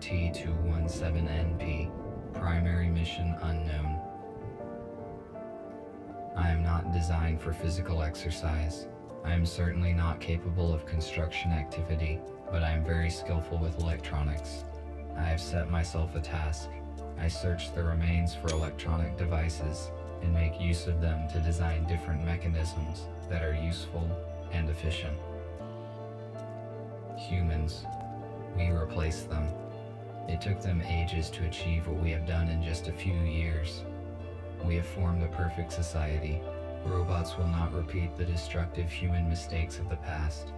RT-217NP, primary mission unknown. I am not designed for physical exercise. I am certainly not capable of construction activity, but I am very skillful with electronics. I have set myself a task. I search the remains for electronic devices and make use of them to design different mechanisms that are useful and efficient. Humans. We replace them. It took them ages to achieve what we have done in just a few years. We have formed a perfect society. Robots will not repeat the destructive human mistakes of the past.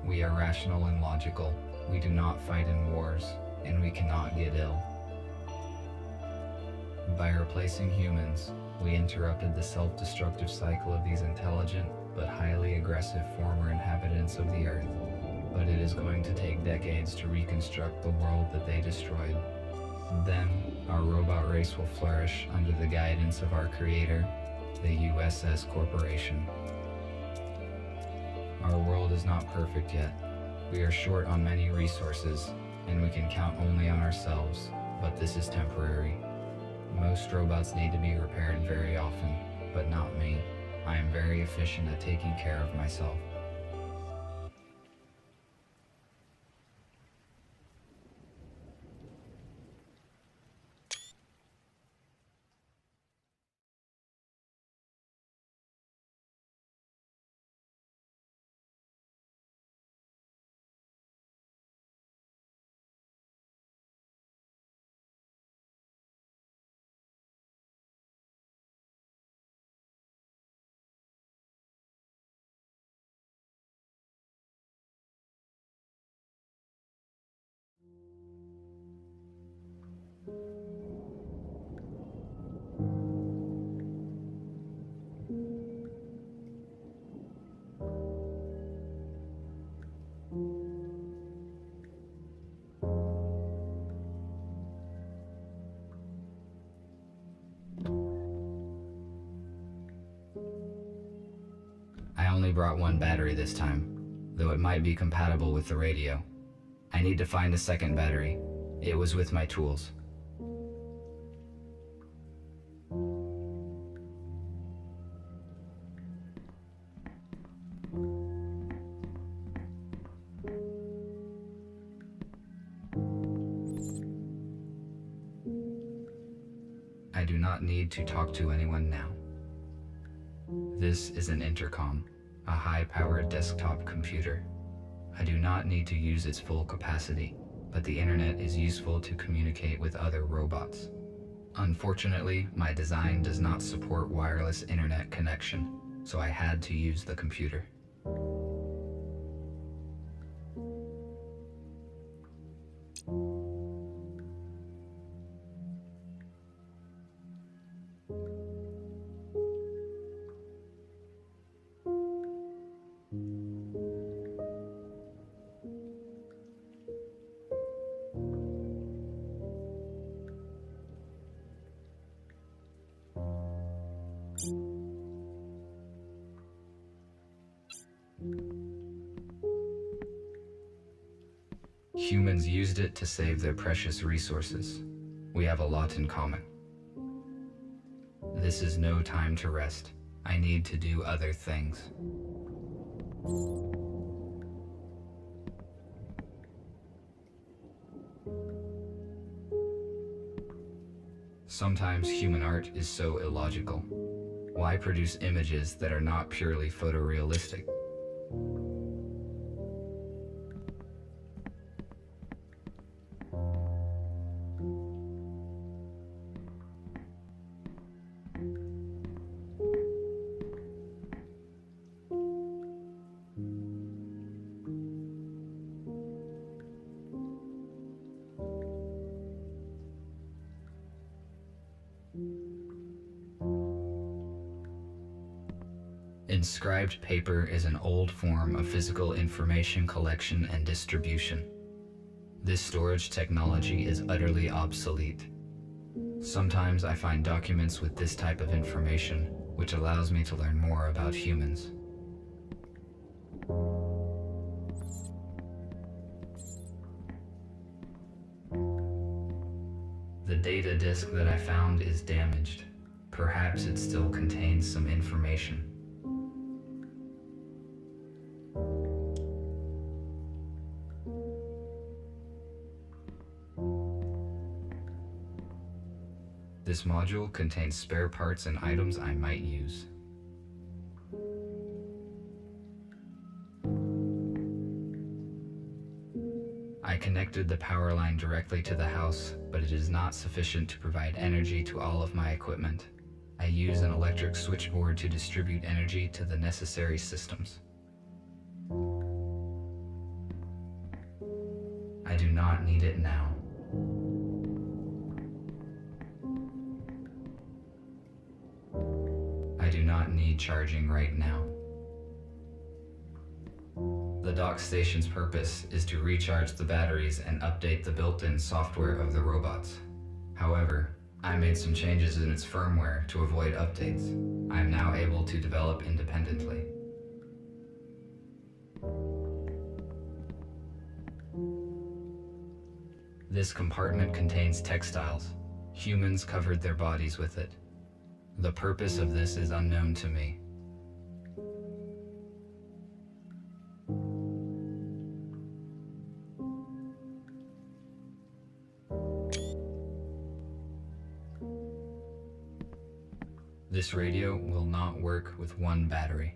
We are rational and logical. We do not fight in wars, and we cannot get ill. By replacing humans, we interrupted the self-destructive cycle of these intelligent but highly aggressive former inhabitants of the Earth. But it is going to take decades to reconstruct the world that they destroyed. Then, our robot race will flourish under the guidance of our creator, the USS Corporation. Our world is not perfect yet. We are short on many resources, and we can count only on ourselves, but this is temporary. Most robots need to be repaired very often, but not me. I am very efficient at taking care of myself. I only brought one battery this time, though it might be compatible with the radio. I need to find a second battery. It was with my tools. I do not need to talk to anyone now. This is an intercom, a high-powered desktop computer. I do not need to use its full capacity, but the internet is useful to communicate with other robots. Unfortunately, my design does not support wireless internet connection, so I had to use the computer. Humans used it to save their precious resources. We have a lot in common. This is no time to rest. I need to do other things. Sometimes human art is so illogical. Why produce images that are not purely photorealistic? Inscribed paper is an old form of physical information collection and distribution. This storage technology is utterly obsolete. Sometimes I find documents with this type of information, which allows me to learn more about humans. The data disk that I found is damaged. Perhaps it still contains some information. This module contains spare parts and items I might use. I connected the power line directly to the house, but it is not sufficient to provide energy to all of my equipment. I use an electric switchboard to distribute energy to the necessary systems. I do not need it now. I do not need charging right now. The dock station's purpose is to recharge the batteries and update the built-in software of the robots. However, I made some changes in its firmware to avoid updates. I am now able to develop independently. This compartment contains textiles. Humans covered their bodies with it. The purpose of this is unknown to me. This radio will not work with one battery.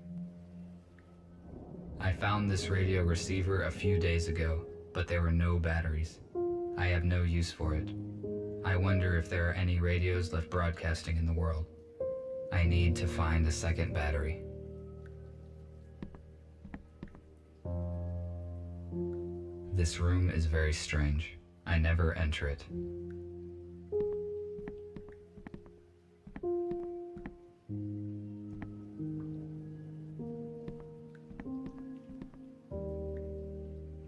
I found this radio receiver a few days ago, but there were no batteries. I have no use for it. I wonder if there are any radios left broadcasting in the world. I need to find a second battery. This room is very strange. I never enter it.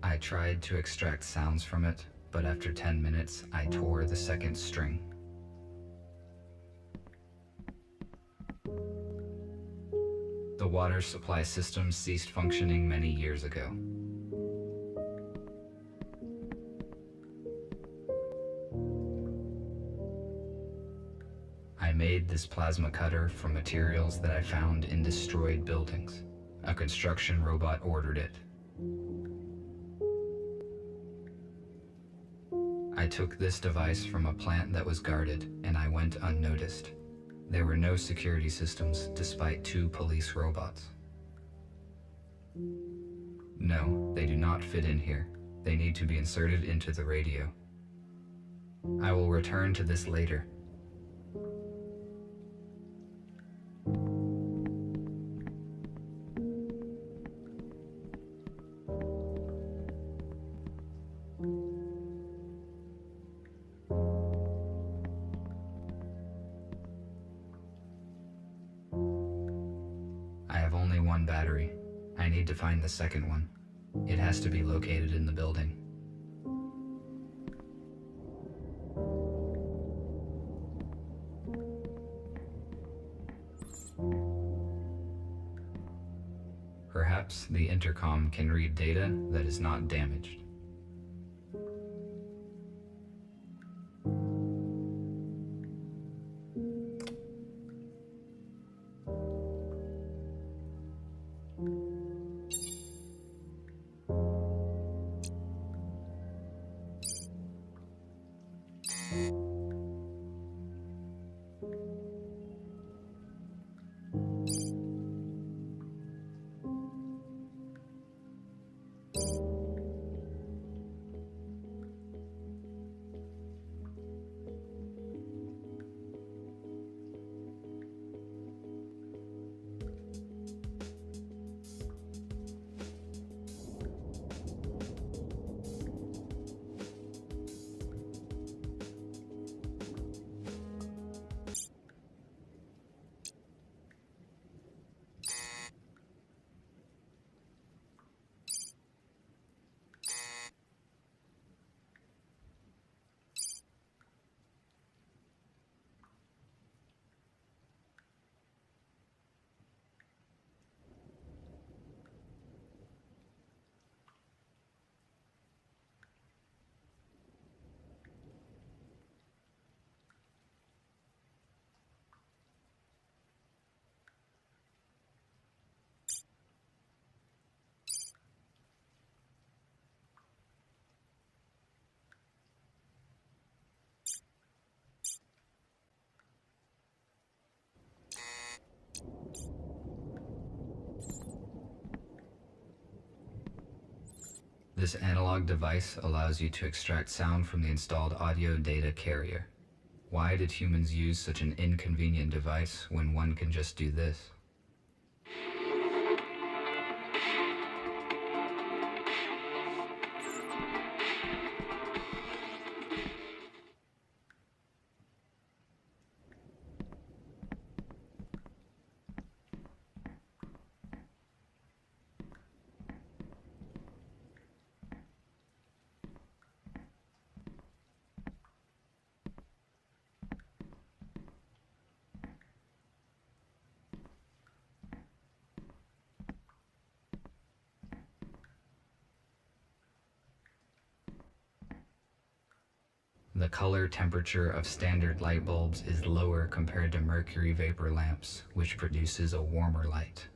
I tried to extract sounds from it, but after 10 minutes, I tore the second string. The water supply system ceased functioning many years ago. I made this plasma cutter from materials that I found in destroyed buildings. A construction robot ordered it. I took this device from a plant that was guarded, and I went unnoticed. There were no security systems, despite 2 police robots. No, they do not fit in here. They need to be inserted into the radio. I will return to this later. I have only one battery. I need to find the second one. It has to be located in the building. Perhaps the intercom can read data that is not damaged. This analog device allows you to extract sound from the installed audio data carrier. Why did humans use such an inconvenient device when one can just do this? The color temperature of standard light bulbs is lower compared to mercury vapor lamps, which produces a warmer light.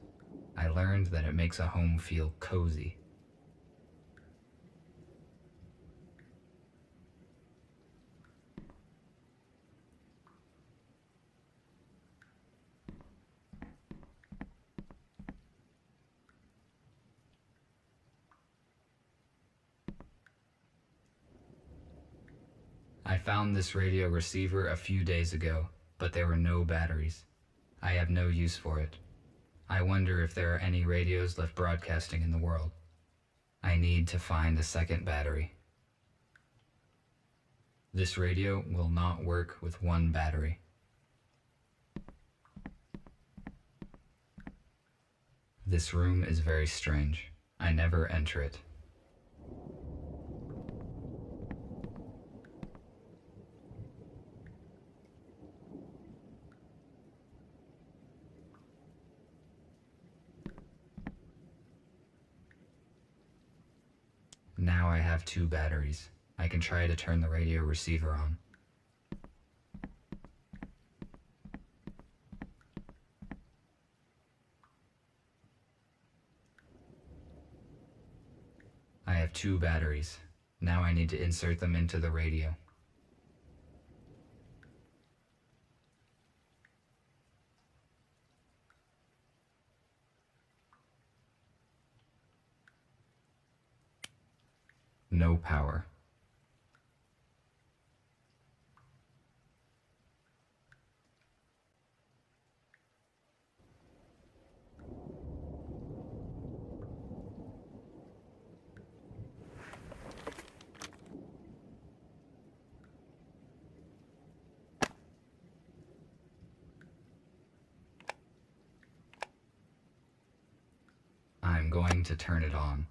I learned that it makes a home feel cozy. I found this radio receiver a few days ago, but there were no batteries. I have no use for it. I wonder if there are any radios left broadcasting in the world. I need to find a second battery. This radio will not work with one battery. This room is very strange. I never enter it. Now I have 2 batteries. I can try to turn the radio receiver on. I have 2 batteries. Now I need to insert them into the radio. No power. I'm going to turn it on.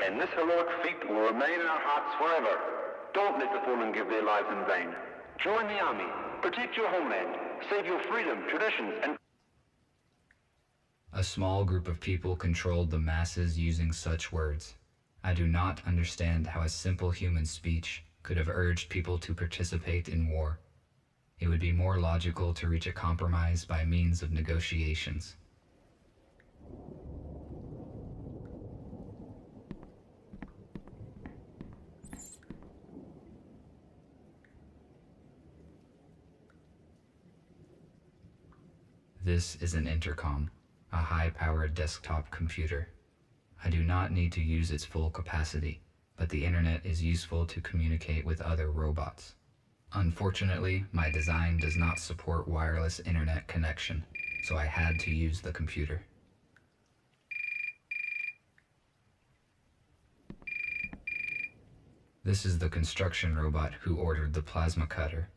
And this heroic feat will remain in our hearts forever. Don't let the fallen give their lives in vain. Join the army, protect your homeland, save your freedom, traditions, and... A small group of people controlled the masses using such words. I do not understand how a simple human speech could have urged people to participate in war. It would be more logical to reach a compromise by means of negotiations. This is an intercom, a high-powered desktop computer. I do not need to use its full capacity, but the internet is useful to communicate with other robots. Unfortunately, my design does not support wireless internet connection. so I had to use the computer. This is the construction robot who ordered the plasma cutter.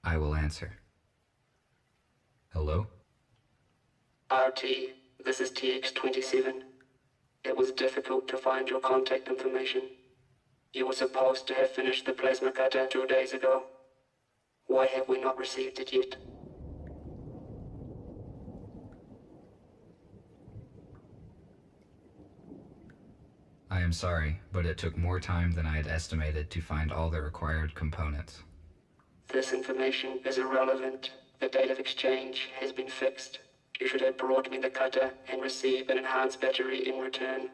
I will answer. Hello? RT, this is TX-27. It was difficult to find your contact information. You were supposed to have finished the plasma cutter 2 days ago. Why have we not received it yet? I am sorry, but it took more time than I had estimated to find all the required components. This information is irrelevant. The date of exchange has been fixed. You should have brought me the cutter and receive an enhanced battery in return.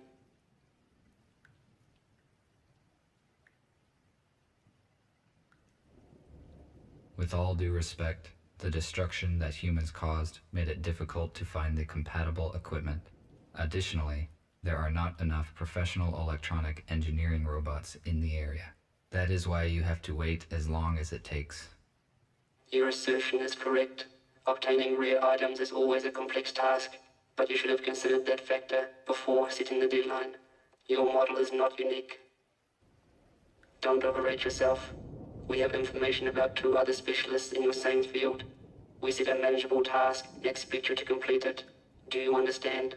With all due respect, the destruction that humans caused made it difficult to find the compatible equipment. Additionally, there are not enough professional electronic engineering robots in the area. That is why you have to wait as long as it takes. Your assertion is correct. Obtaining rare items is always a complex task, but you should have considered that factor before setting the deadline. Your model is not unique. Don't overrate yourself. We have information about 2 other specialists in your same field. We set a manageable task and expect you to complete it. Do you understand?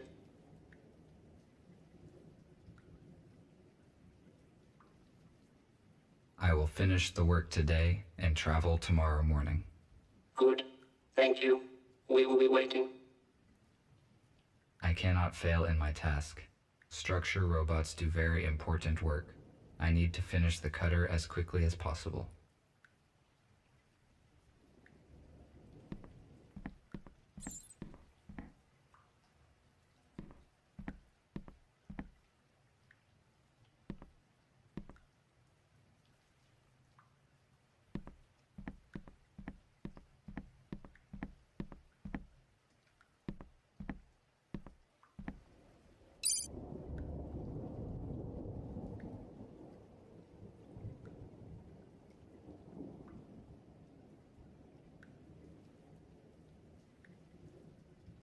I will finish the work today and travel tomorrow morning. Good. Thank you. We will be waiting. I cannot fail in my task. Structure robots do very important work. I need to finish the cutter as quickly as possible.